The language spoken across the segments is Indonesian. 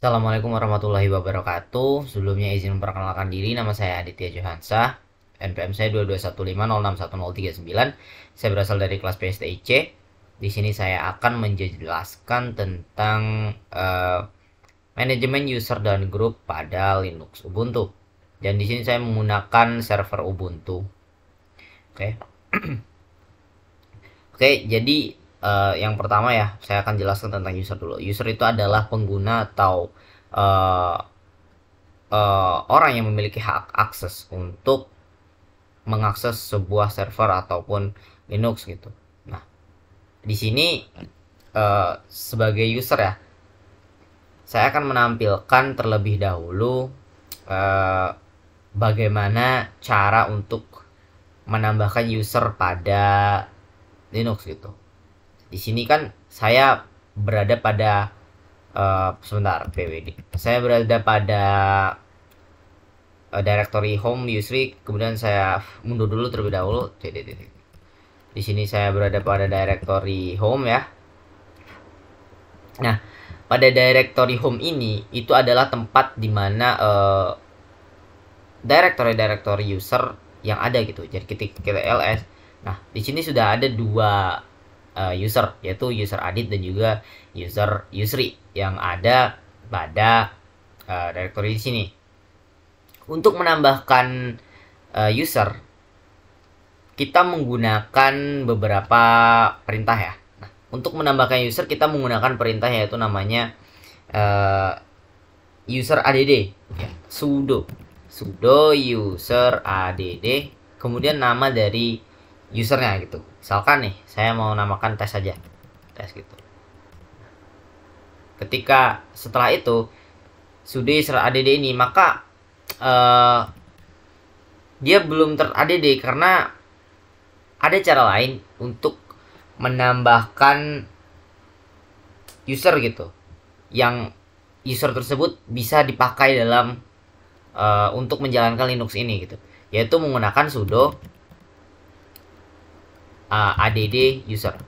Assalamualaikum warahmatullahi wabarakatuh. Sebelumnya izin memperkenalkan diri, nama saya Aditya Johansa. NPM saya 2215061039. Saya berasal dari kelas PSTIC. Di sini saya akan menjelaskan tentang manajemen user dan grup pada Linux Ubuntu. Dan di sini saya menggunakan server Ubuntu. Oke. Oke, jadi yang pertama ya, saya akan jelaskan tentang user dulu. User itu adalah pengguna atau uh, orang yang memiliki hak akses untuk mengakses sebuah server ataupun Linux gitu. Nah, di sini sebagai user ya, saya akan menampilkan terlebih dahulu uh, bagaimana cara untuk menambahkan user pada Linux gitu. Di sini kan saya berada pada sebentar pwd. Saya berada pada directory home usery, kemudian saya mundur dulu terlebih dahulu. Di sini saya berada pada directory home ya. Nah, pada directory home ini itu adalah tempat dimana directory user yang ada gitu. Jadi ketika kita ls, nah di sini sudah ada dua user, yaitu user edit dan juga user usery yang ada pada directory di sini. Untuk menambahkan user, kita menggunakan beberapa perintah ya. Nah, untuk menambahkan user kita menggunakan perintah yaitu namanya user add ya, sudo user add, kemudian nama dari usernya gitu. Misalkan nih saya mau namakan tes saja, tes gitu. Ketika setelah itu sudo user add ini, maka dia belum ter-add karena ada cara lain untuk menambahkan user gitu, yang user tersebut bisa dipakai dalam untuk menjalankan Linux ini gitu, yaitu menggunakan sudo add user,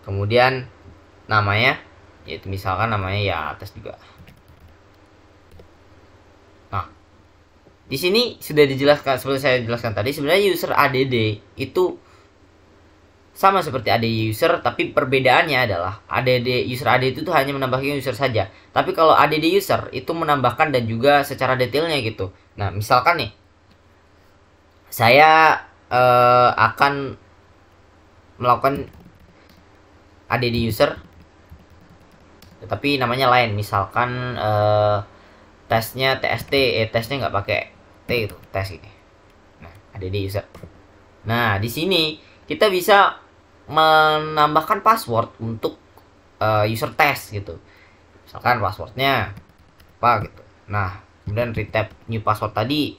kemudian namanya yaitu misalkan namanya ya tes juga. Nah, di sini sudah dijelaskan, seperti saya jelaskan tadi, sebenarnya user add itu sama seperti add user, tapi perbedaannya adalah add user add itu tuh hanya menambahkan user saja. Tapi kalau add user itu menambahkan dan juga secara detailnya gitu. Nah, misalkan nih saya akan melakukan add user, tapi namanya lain, misalkan tesnya tst, tesnya nggak pakai t itu, tes ini. Nah, add user. Nah, di sini kita bisa menambahkan password untuk user test gitu. Misalkan passwordnya apa gitu. Nah, kemudian retype new password tadi.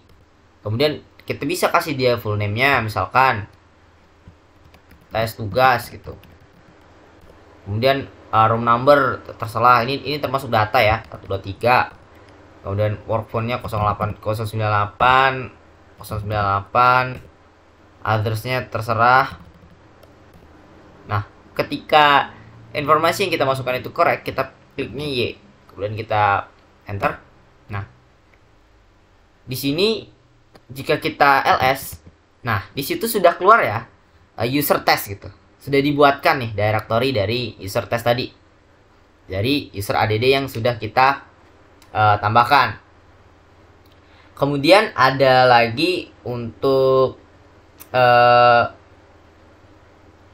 Kemudian kita bisa kasih dia full name-nya, misalkan tes tugas gitu. Kemudian room number terserah, ini termasuk data ya, 123. Kemudian work phone-nya 08 098 098, address-nya terserah. Nah, ketika informasi yang kita masukkan itu correct, kita kliknya Y, kemudian kita enter. Nah, di sini jika kita ls, nah di situ sudah keluar ya user test gitu, sudah dibuatkan nih directory dari user test tadi, dari user add yang sudah kita tambahkan. Kemudian ada lagi untuk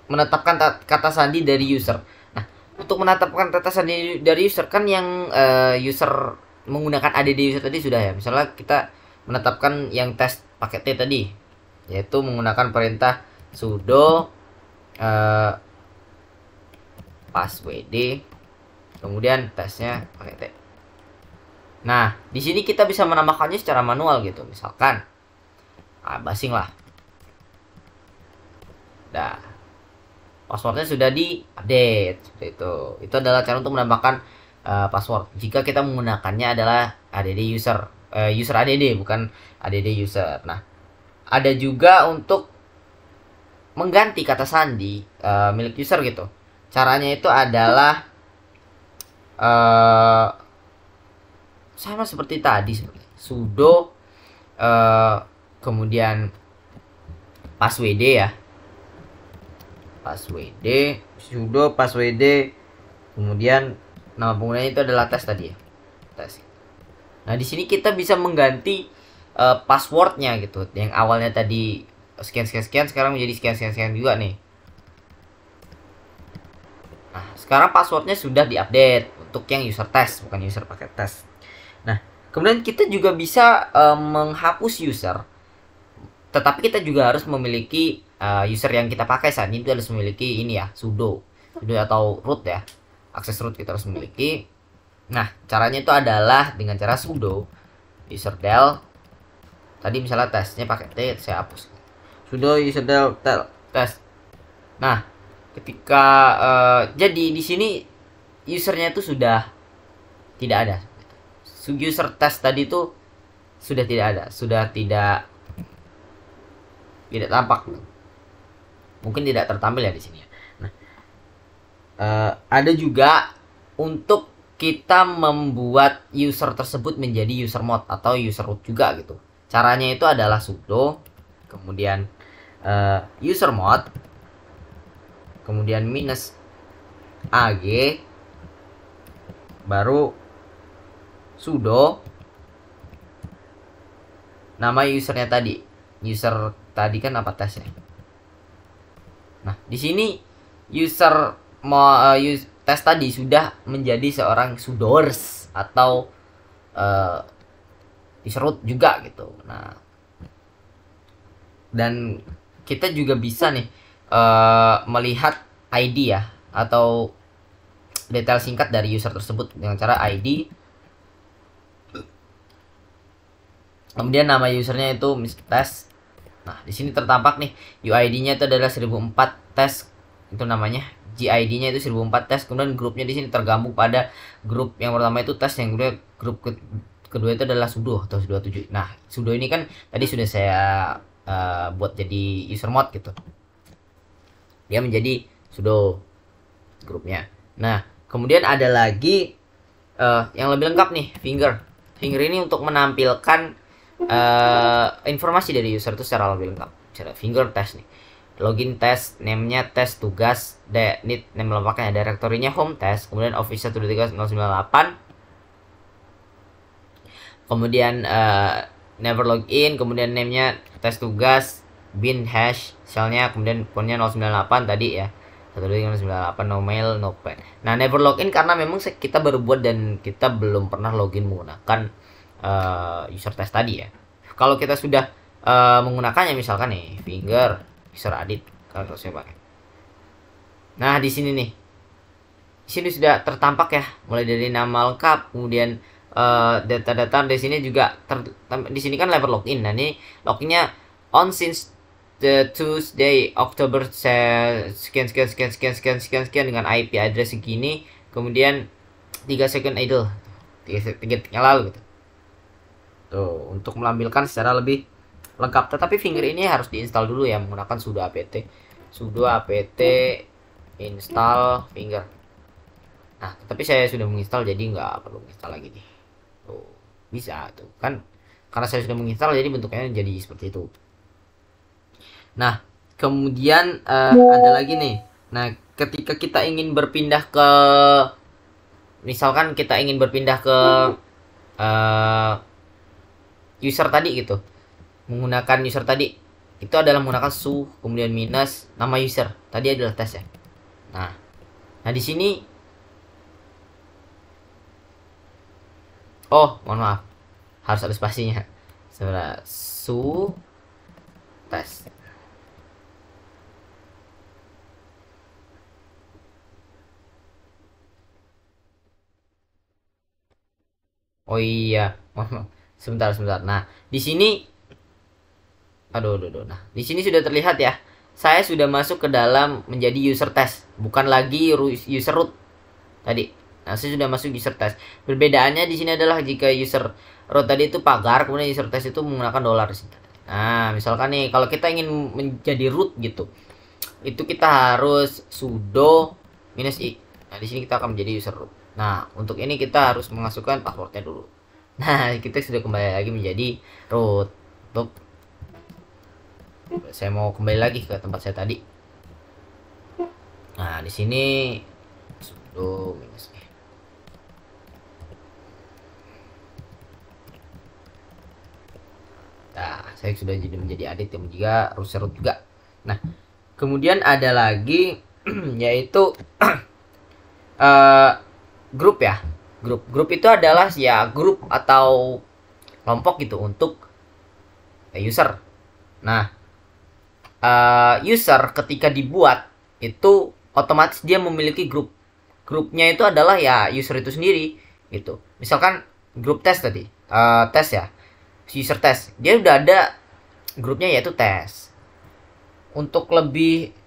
menetapkan kata sandi dari user. Nah, untuk menetapkan kata sandi dari user kan yang user menggunakan add user tadi sudah ya. Misalnya kita menetapkan yang tes pakai T tadi, yaitu menggunakan perintah sudo passwd, kemudian tesnya pakai T. Nah, di sini kita bisa menambahkannya secara manual gitu. Misalkan basing lah. Nah, passwordnya sudah di-update seperti itu. Itu adalah cara untuk menambahkan password. Jika kita menggunakannya adalah add user, user add bukan add user. Nah, ada juga untuk mengganti kata sandi milik user gitu. Caranya itu adalah sama seperti tadi sebenarnya. Sudo kemudian passwd ya. Sudo passwd, kemudian nama penggunanya itu adalah tes tadi ya. Tes. Nah, di sini kita bisa mengganti passwordnya gitu. Yang awalnya tadi sekian sekarang menjadi sekian juga nih. Nah, sekarang passwordnya sudah diupdate untuk yang user test, bukan user pakai tes. Nah, kemudian kita juga bisa menghapus user, tetapi kita juga harus memiliki user yang kita pakai saat ini itu harus memiliki ini ya, sudo atau root ya, akses root kita harus memiliki. Nah, caranya itu adalah dengan cara sudo userdel. Tadi misalnya tesnya pakai T, saya hapus. Sudo userdel test. Nah, ketika jadi di sini usernya itu sudah tidak ada. User test tadi itu sudah tidak ada, sudah tidak tampak. Mungkin tidak tertampil ya di sini. Nah, ada juga untuk kita membuat user tersebut menjadi user mod atau user root juga gitu. Caranya itu adalah sudo kemudian user mod kemudian minus ag baru sudo nama usernya tadi. User tadi kan apa tesnya. Nah, di sini user tes tadi sudah menjadi seorang sudors atau user root juga gitu. Nah, dan kita juga bisa nih melihat ID ya atau detail singkat dari user tersebut dengan cara ID. Kemudian nama usernya itu tes. Nah, di sini tertampak nih UID-nya itu adalah 1004 tes. Itu namanya. GID-nya itu 1004 tes. Kemudian grupnya di sini tergabung pada grup yang pertama itu tes, yang kedua grup kedua itu adalah sudo atau sudo 7. Nah, sudo ini kan tadi sudah saya buat jadi user mod gitu. Dia menjadi sudo grupnya. Nah, kemudian ada lagi yang lebih lengkap nih, finger. Finger ini untuk menampilkan informasi dari user itu secara lebih lengkap. Cara finger test nih. Login test, name-nya test tugas, need name lengkapnya, direktorinya home test, kemudian office 123.098. Kemudian never login, kemudian name-nya test tugas, bin hash, shellnya, kemudian phone-nya 098 tadi ya. 123.098, no mail, no pen. Nah, never login karena memang kita baru buat dan kita belum pernah login menggunakan user test tadi ya. Kalau kita sudah menggunakannya, misalkan nih finger user edit, kalau saya pakai. Nah, di sini nih, di sini sudah tertampak ya, mulai dari nama lengkap, kemudian data-data di sini juga di sini kan level login. Nah, ini loginnya on since the Tuesday October sekian dengan IP address segini, kemudian 3 second idle 3 detik yang lalu gitu. Tuh, untuk menampilkan secara lebih lengkap. Tetapi finger ini harus diinstal dulu ya menggunakan sudo apt install finger. Nah, tapi saya sudah menginstal jadi nggak perlu menginstal lagi nih. Tuh, bisa tuh kan, karena saya sudah menginstal jadi bentuknya jadi seperti itu. Nah, kemudian ada lagi nih. Nah, ketika kita ingin berpindah ke, misalkan kita ingin berpindah ke user tadi gitu, menggunakan user tadi itu adalah menggunakan su kemudian minus nama user tadi adalah tes ya. Nah, di sini mohon maaf, harus ada spasinya. Sebenarnya su tes. Oh iya, sebentar. Nah, di sini aduh. Nah, di sini sudah terlihat ya. Saya sudah masuk ke dalam menjadi user test, bukan lagi user root tadi. Nah, saya sudah masuk user test. Perbedaannya di sini adalah jika user root tadi itu pagar, kemudian user test itu menggunakan $. Nah, misalkan nih kalau kita ingin menjadi root gitu, itu kita harus sudo minus i. Nah, di sini kita akan menjadi user root. Nah, untuk ini kita harus memasukkan passwordnya dulu. Nah, kita sudah kembali lagi menjadi root. Untuk saya mau kembali lagi ke tempat saya tadi. Nah, di sini sudo minus e. Nah, saya sudah jadi menjadi adit yang juga user root juga. Nah, kemudian ada lagi yaitu grup ya. Grup itu adalah ya grup atau kelompok gitu untuk user. Nah, user ketika dibuat itu otomatis dia memiliki grup. Grupnya itu adalah ya user itu sendiri gitu. Misalkan grup tes tadi, tes ya, user tes, dia udah ada grupnya yaitu tes. Untuk lebih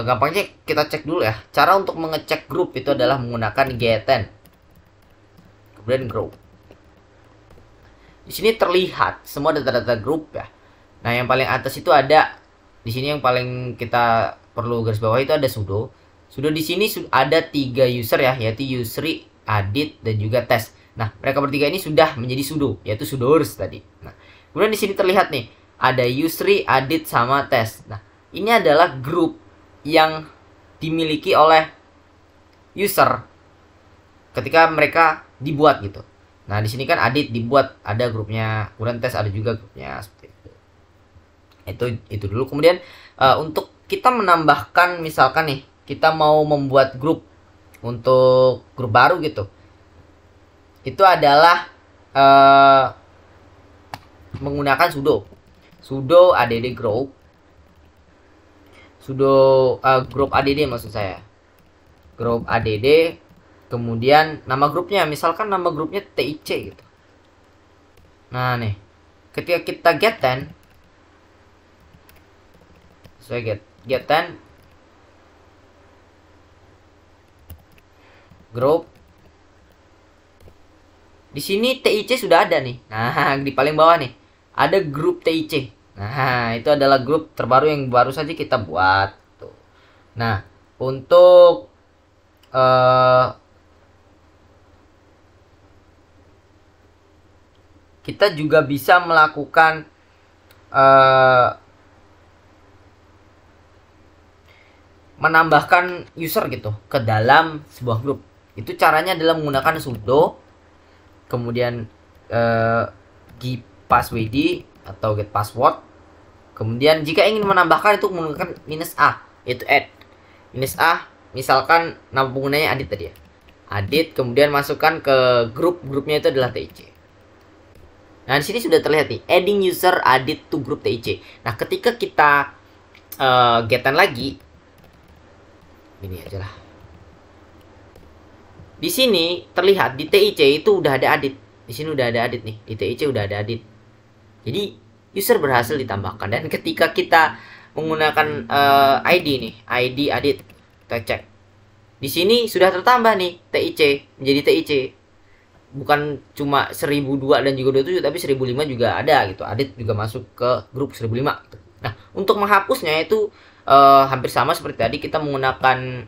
gampangnya kita cek dulu ya. Cara untuk mengecek grup itu adalah menggunakan getN. Kemudian group. Di sini terlihat semua data-data grup ya. Nah, yang paling atas itu ada di sini yang paling kita perlu garis bawah itu ada sudo. Sudo di sini ada 3 user ya, yaitu Yusri, Adit dan juga Tes. Nah, mereka bertiga ini sudah menjadi sudo, yaitu sudoers tadi. Nah, kemudian di sini terlihat nih ada Yusri, Adit sama Tes. Nah, ini adalah grup yang dimiliki oleh user ketika mereka dibuat gitu. Nah, di sini kan Adit dibuat, ada grupnya, kemudian Tes ada juga grupnya seperti itu. Itu dulu. Kemudian untuk kita menambahkan, misalkan nih kita mau membuat grup untuk grup baru gitu. Itu adalah menggunakan sudo add group. Sudo grup add maksud saya. Grup add, kemudian nama grupnya, misalkan nama grupnya TIC gitu. Nah, nih ketika kita getN, saya getN group, di sini TIC sudah ada nih. Nah, di paling bawah nih ada grup TIC. Nah, itu adalah grup terbaru yang baru saja kita buat tuh. Nah, untuk kita juga bisa melakukan menambahkan user gitu ke dalam sebuah grup. Itu caranya adalah menggunakan sudo, kemudian get passwd atau get password. Kemudian jika ingin menambahkan itu menggunakan -a, yaitu add. -a, misalkan nama penggunanya Adit tadi ya. Adit, kemudian masukkan ke grupnya itu adalah TIC. Nah, di sini sudah terlihat nih, adding user Adit to group TIC. Nah, ketika kita getN lagi, ini aja lah. Di sini terlihat di TIC itu udah ada Adit. Di sini udah ada Adit nih. Di TIC udah ada Adit. Jadi user berhasil ditambahkan. Dan ketika kita menggunakan ID nih, ID Adit, kita cek. Di sini sudah tertambah nih TIC menjadi TIC. Bukan cuma 1002 dan juga 27, tapi 1005 juga ada gitu. Adit juga masuk ke grup 1005 gitu. Nah, untuk menghapusnya itu hampir sama seperti tadi, kita menggunakan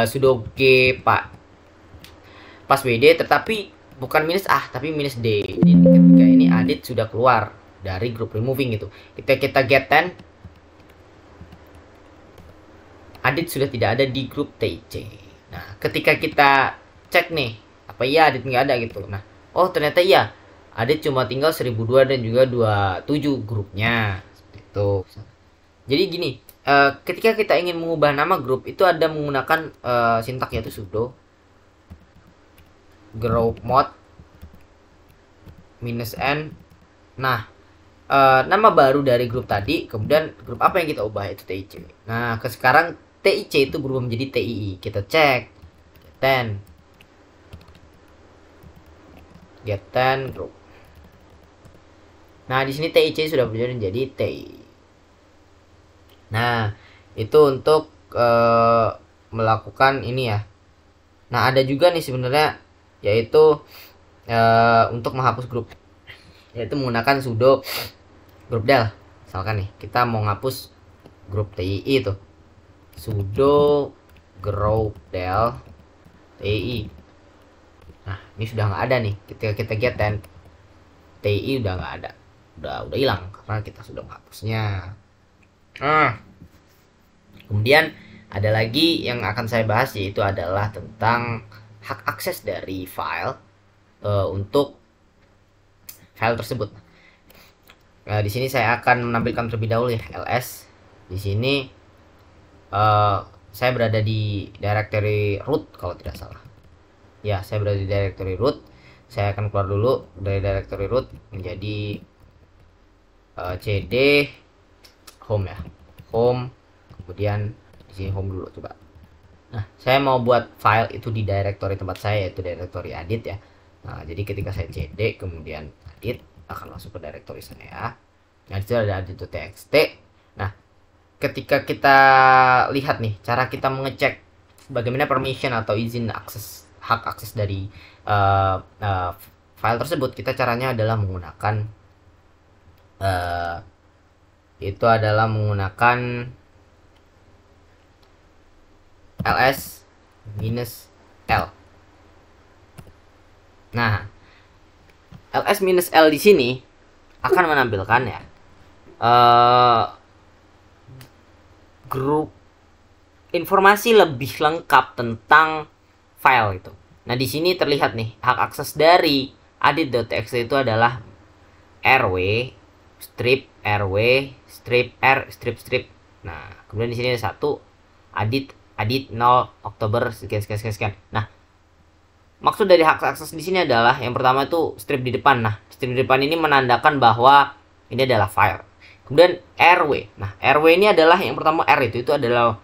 sudo g passwd, tetapi bukan -a tapi -d. Jadi ketika ini Adit sudah keluar dari grup removing gitu. Kita getN, Adit sudah tidak ada di grup TIC. Nah, ketika kita cek nih, apa iya Adit nggak ada gitu. Nah, oh ternyata iya, Adit cuma tinggal 1002 dan juga 27 grupnya. Seperti itu. Jadi gini, ketika kita ingin mengubah nama grup itu ada menggunakan sintak yaitu sudo group mode -n. Nah, nama baru dari grup tadi, kemudian grup apa yang kita ubah itu TIC. Nah, sekarang TIC itu berubah menjadi TII. Kita cek getN group. Nah, di sini TIC sudah berubah menjadi TII. Nah, itu untuk melakukan ini ya. Nah, ada juga nih sebenarnya yaitu untuk menghapus grup, yaitu menggunakan sudo grup del. Misalkan nih kita mau ngapus grup TII itu, sudo group del TII. Ini sudah nggak ada nih. Ketika kita get TI udah nggak ada, udah hilang karena kita sudah menghapusnya. Kemudian ada lagi yang akan saya bahas, yaitu adalah tentang hak akses dari file untuk file tersebut. Di sini saya akan menampilkan terlebih dahulu ya ls. Di sini saya berada di directory root kalau tidak salah. Ya, saya berada di directory root. Saya akan keluar dulu dari directory root menjadi cd home ya, home. Kemudian di sini home dulu coba. Nah, saya mau buat file itu di directory tempat saya, yaitu directory edit ya. Nah, jadi ketika saya cd kemudian edit akan masuk ke directory saya. Nah, di situ ada edit.txt. Nah, ketika kita lihat nih cara kita mengecek bagaimana permission atau izin hak akses dari file tersebut, kita caranya adalah menggunakan ls-l. Nah, ls-l di sini akan menampilkan ya grup informasi lebih lengkap tentang file itu. Nah, di sini terlihat nih hak akses dari edit.txt itu adalah rw strip rw strip r strip strip. Nah, kemudian di sini ada satu edit 0 Oktober sekian. Nah, maksud dari hak akses di sini adalah yang pertama itu strip di depan. Nah, strip di depan ini menandakan bahwa ini adalah file. Kemudian rw. Nah, rw ini adalah yang pertama r itu adalah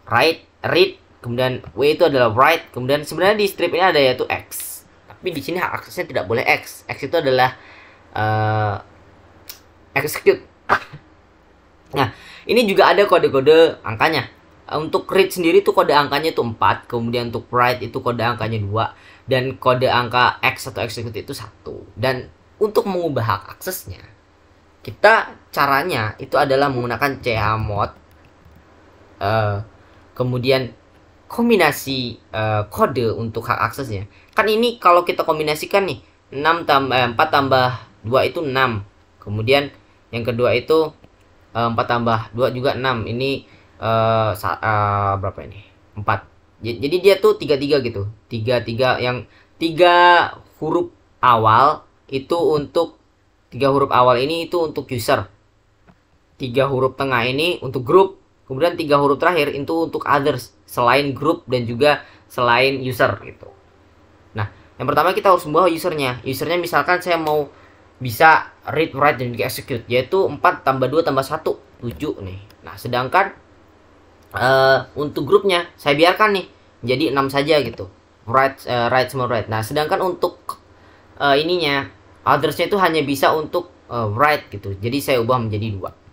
read, kemudian w itu adalah write. Kemudian sebenarnya di strip ini ada yaitu x. Tapi di sini hak aksesnya tidak boleh x. X itu adalah execute. Nah, ini juga ada kode-kode angkanya. Untuk read sendiri itu kode angkanya itu 4, kemudian untuk write itu kode angkanya 2, dan kode angka x atau execute itu 1. Dan untuk mengubah hak aksesnya, kita caranya itu adalah menggunakan chmod, kemudian kombinasi kode untuk hak aksesnya. Kan ini kalau kita kombinasikan nih 4 tambah 2 itu 6. Kemudian yang kedua itu 4 tambah 2 juga 6. Ini berapa ini? 4. Jadi dia tuh 33 gitu. 33 yang 3 huruf awal itu untuk 3 huruf awal ini itu untuk user. 3 huruf tengah ini untuk group. Kemudian 3 huruf terakhir itu untuk others, selain group dan juga selain user gitu. Nah, yang pertama kita harus membawa usernya. Usernya misalkan saya mau bisa read, write, dan juga execute, yaitu 4 tambah 2 tambah 1, 7 nih. Nah, sedangkan untuk grupnya saya biarkan nih jadi 6 saja gitu. Write sama write. Nah, sedangkan untuk ininya othersnya itu hanya bisa untuk write gitu. Jadi saya ubah menjadi 2.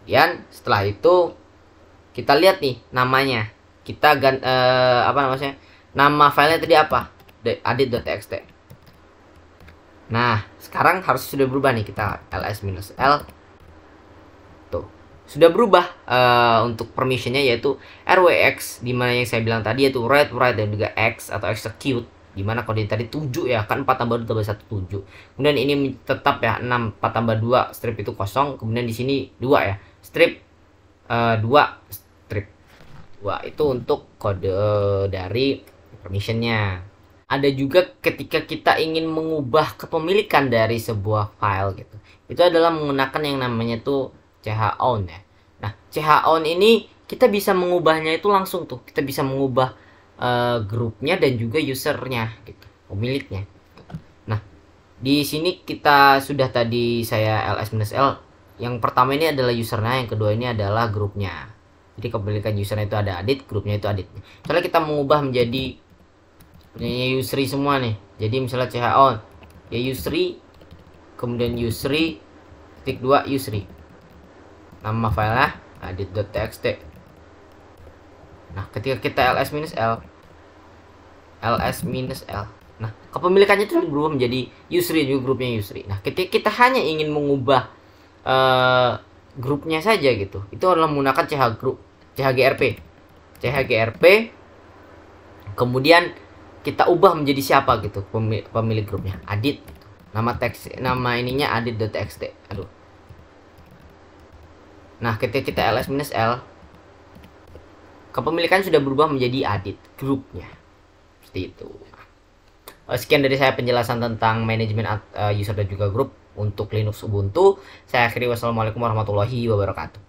Kemudian setelah itu kita lihat nih namanya. Kita apa namanya? Nama filenya tadi apa? edit.txt. Nah, sekarang harus sudah berubah nih, kita ls-l. Tuh, sudah berubah untuk permissionnya yaitu rwx, dimana yang saya bilang tadi yaitu read, write, dan juga x atau execute, dimana kode tadi 7 ya, kan 4 tambah 2 tambah 1 7. Kemudian ini tetap ya 6, 4 tambah 2 strip itu kosong. Kemudian di sini 2 ya, strip 2 strip 2 itu untuk kode dari permissionnya. Ada juga ketika kita ingin mengubah kepemilikan dari sebuah file gitu, itu adalah menggunakan yang namanya tuh chown ya. Nah, chown ini kita bisa mengubahnya itu langsung tuh, kita bisa mengubah grupnya dan juga usernya gitu, pemiliknya. Nah, di sini kita sudah tadi saya ls-l. Yang pertama ini adalah usernya, yang kedua ini adalah grupnya. Jadi kepemilikan usernya itu ada edit, grupnya itu editnya. Soalnya kita mengubah menjadi usery semua nih. Jadi misalnya chown ya usery, kemudian usery titik 2 usery, nama filenya edit.txt. Nah, ketika kita ls-l, nah kepemilikannya itu berubah menjadi usery, juga grupnya usery. Nah, ketika kita hanya ingin mengubah grupnya saja gitu, itu adalah menggunakan chgrp, kemudian kita ubah menjadi siapa gitu pemilik grupnya, Adit. Nama ininya adit.txt. Aduh. Nah, ketika kita ls-l, kepemilikan sudah berubah menjadi Adit grupnya. Seperti itu. Sekian dari saya penjelasan tentang manajemen user dan juga grup untuk Linux Ubuntu. Saya akhiri, wassalamualaikum warahmatullahi wabarakatuh.